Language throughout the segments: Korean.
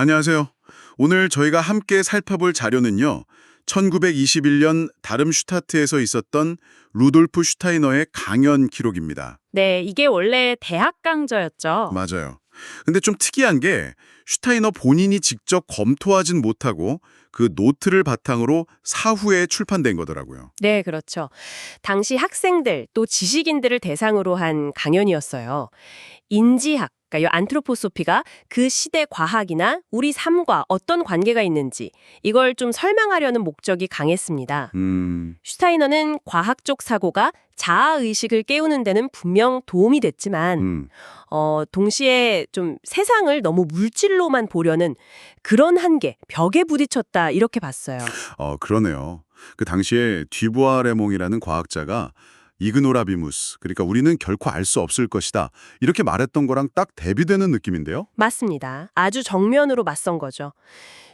안녕하세요. 오늘 저희가 함께 살펴볼 자료는요. 1921년 다름슈타트에서 있었던 루돌프 슈타이너의 강연 기록입니다. 네, 이게 원래 대학 강좌였죠. 맞아요. 근데 좀 특이한 게 슈타이너 본인이 직접 검토하진 못하고 그 노트를 바탕으로 사후에 출판된 거더라고요. 네, 그렇죠. 당시 학생들 또 지식인들을 대상으로 한 강연이었어요. 인지학, 그러니까 이 안트로포소피가 그 시대 과학이나 우리 삶과 어떤 관계가 있는지 이걸 좀 설명하려는 목적이 강했습니다. 슈타이너는 과학적 사고가 자아의식을 깨우는 데는 분명 도움이 됐지만 동시에 좀 세상을 너무 물질로만 보려는 그런 한계, 벽에 부딪혔다 이렇게 봤어요. 그러네요. 그 당시에 뒤부아 레몽이라는 과학자가 이그노라비무스, 그러니까 우리는 결코 알 수 없을 것이다. 이렇게 말했던 거랑 딱 대비되는 느낌인데요? 맞습니다. 아주 정면으로 맞선 거죠.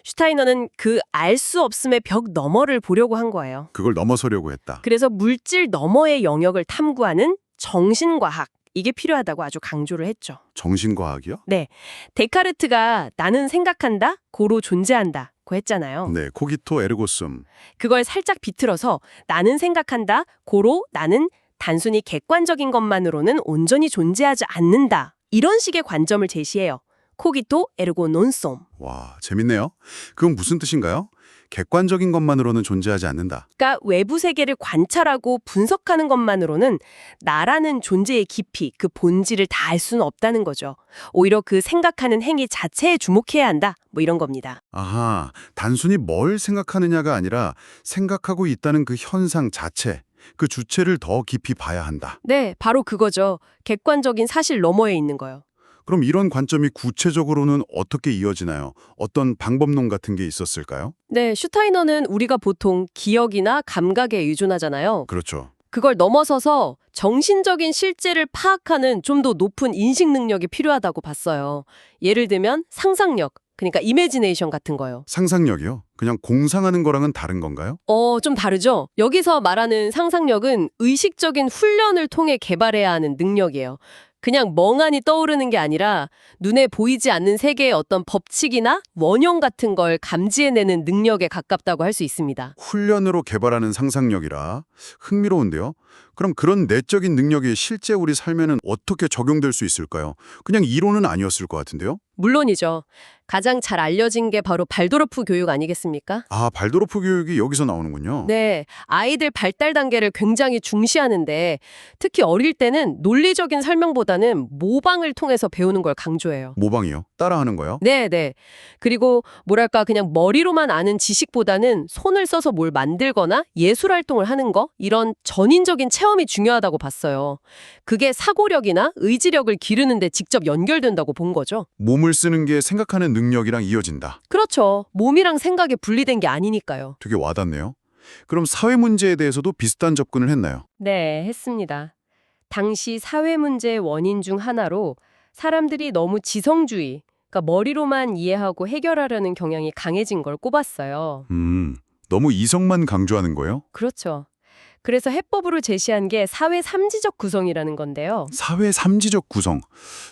슈타이너는 그 알 수 없음의 벽 너머를 보려고 한 거예요. 그걸 넘어서려고 했다. 그래서 물질 너머의 영역을 탐구하는 정신과학, 이게 필요하다고 아주 강조를 했죠. 정신과학이요? 네, 데카르트가 나는 생각한다, 고로 존재한다 고 했잖아요. 네, 코기토 에르고숨. 그걸 살짝 비틀어서 나는 생각한다, 고로 나는 단순히 객관적인 것만으로는 온전히 존재하지 않는다. 이런 식의 관점을 제시해요. 코기토 에르고 논솜. 와, 재밌네요. 그건 무슨 뜻인가요? 객관적인 것만으로는 존재하지 않는다. 그러니까 외부 세계를 관찰하고 분석하는 것만으로는 나라는 존재의 깊이, 그 본질을 다 알 수는 없다는 거죠. 오히려 그 생각하는 행위 자체에 주목해야 한다. 뭐 이런 겁니다. 아하, 단순히 뭘 생각하느냐가 아니라 생각하고 있다는 그 현상 자체, 그 주체를 더 깊이 봐야 한다. 네, 바로 그거죠. 객관적인 사실 너머에 있는 거요. 그럼 이런 관점이 구체적으로는 어떻게 이어지나요? 어떤 방법론 같은 게 있었을까요? 네, 슈타이너는 우리가 보통 기억이나 감각에 의존하잖아요. 그렇죠. 그걸 넘어서서 정신적인 실제를 파악하는 좀 더 높은 인식 능력이 필요하다고 봤어요. 예를 들면 상상력, 그러니까 이매지네이션 같은 거요. 상상력이요? 그냥 공상하는 거랑은 다른 건가요? 좀 다르죠? 여기서 말하는 상상력은 의식적인 훈련을 통해 개발해야 하는 능력이에요. 그냥 멍하니 떠오르는 게 아니라 눈에 보이지 않는 세계의 어떤 법칙이나 원형 같은 걸 감지해내는 능력에 가깝다고 할 수 있습니다. 훈련으로 개발하는 상상력이라 흥미로운데요. 그럼 그런 내적인 능력이 실제 우리 삶에는 어떻게 적용될 수 있을까요? 그냥 이론은 아니었을 것 같은데요? 물론이죠. 가장 잘 알려진 게 바로 발도르프 교육 아니겠습니까? 아, 발도르프 교육이 여기서 나오는군요. 네, 아이들 발달 단계를 굉장히 중시하는데 특히 어릴 때는 논리적인 설명보다는 모방을 통해서 배우는 걸 강조해요. 모방이요? 따라하는 거요? 네, 네. 그리고 뭐랄까 그냥 머리로만 아는 지식보다는 손을 써서 뭘 만들거나 예술 활동을 하는 거 이런 전인적인 체험이 중요하다고 봤어요. 그게 사고력이나 의지력을 기르는 데 직접 연결된다고 본 거죠. 몸을 쓰는 게 생각하는 능력이랑 이어진다. 그렇죠. 몸이랑 생각이 분리된 게 아니니까요. 되게 와닿네요. 그럼 사회 문제에 대해서도 비슷한 접근을 했나요? 네, 했습니다. 당시 사회 문제의 원인 중 하나로 사람들이 너무 지성주의, 그러니까 머리로만 이해하고 해결하려는 경향이 강해진 걸 꼽았어요. 너무 이성만 강조하는 거예요? 그렇죠. 그래서 해법으로 제시한 게 사회 삼지적 구성이라는 건데요. 사회 삼지적 구성.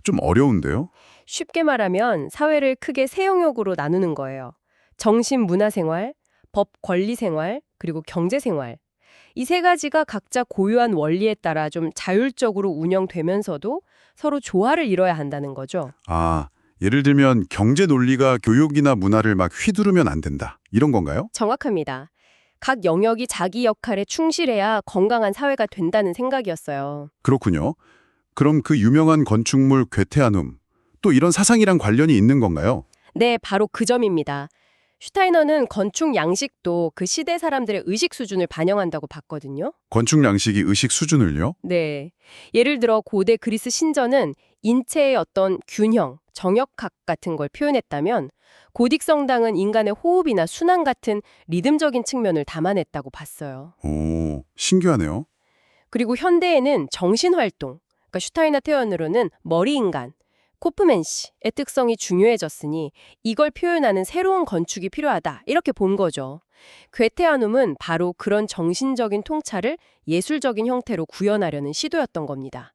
좀 어려운데요? 쉽게 말하면 사회를 크게 세 영역으로 나누는 거예요. 정신 문화생활, 법 권리생활, 그리고 경제생활. 이 세 가지가 각자 고유한 원리에 따라 좀 자율적으로 운영되면서도 서로 조화를 이뤄야 한다는 거죠. 아, 예를 들면 경제 논리가 교육이나 문화를 막 휘두르면 안 된다. 이런 건가요? 정확합니다. 각 영역이 자기 역할에 충실해야 건강한 사회가 된다는 생각이었어요. 그렇군요. 그럼 그 유명한 건축물 괴테아눔, 또 이런 사상이랑 관련이 있는 건가요? 네, 바로 그 점입니다. 슈타이너는 건축 양식도 그 시대 사람들의 의식 수준을 반영한다고 봤거든요. 건축 양식이 의식 수준을요? 네. 예를 들어 고대 그리스 신전은 인체의 어떤 균형, 정역학 같은 걸 표현했다면 고딕 성당은 인간의 호흡이나 순환 같은 리듬적인 측면을 담아냈다고 봤어요. 오, 신기하네요. 그리고 현대에는 정신활동, 그러니까 슈타이너 태연으로는 머리인간, 코프맨시의 특성이 중요해졌으니 이걸 표현하는 새로운 건축이 필요하다 이렇게 본 거죠. 괴테아눔은 바로 그런 정신적인 통찰을 예술적인 형태로 구현하려는 시도였던 겁니다.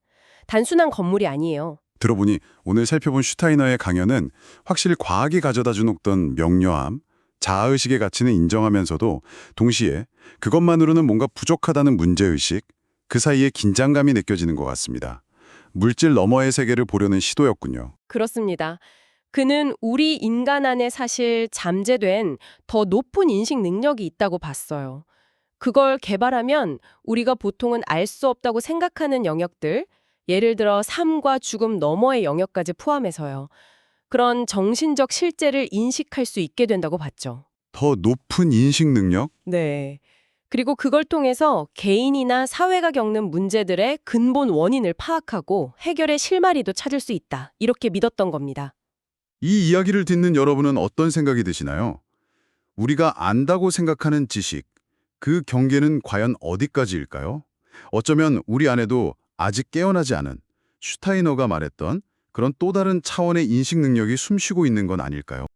단순한 건물이 아니에요. 들어보니 오늘 살펴본 슈타이너의 강연은 확실히 과학이 가져다준 어떤 명료함, 자아의식의 가치는 인정하면서도 동시에 그것만으로는 뭔가 부족하다는 문제의식, 그 사이에 긴장감이 느껴지는 것 같습니다. 물질 너머의 세계를 보려는 시도였군요. 그렇습니다. 그는 우리 인간 안에 사실 잠재된 더 높은 인식 능력이 있다고 봤어요. 그걸 개발하면 우리가 보통은 알 수 없다고 생각하는 영역들, 예를 들어 삶과 죽음 너머의 영역까지 포함해서요. 그런 정신적 실제를 인식할 수 있게 된다고 봤죠. 더 높은 인식 능력? 네. 그리고 그걸 통해서 개인이나 사회가 겪는 문제들의 근본 원인을 파악하고 해결의 실마리도 찾을 수 있다. 이렇게 믿었던 겁니다. 이 이야기를 듣는 여러분은 어떤 생각이 드시나요? 우리가 안다고 생각하는 지식, 그 경계는 과연 어디까지일까요? 어쩌면 우리 안에도 아직 깨어나지 않은 슈타이너가 말했던 그런 또 다른 차원의 인식 능력이 숨쉬고 있는 건 아닐까요?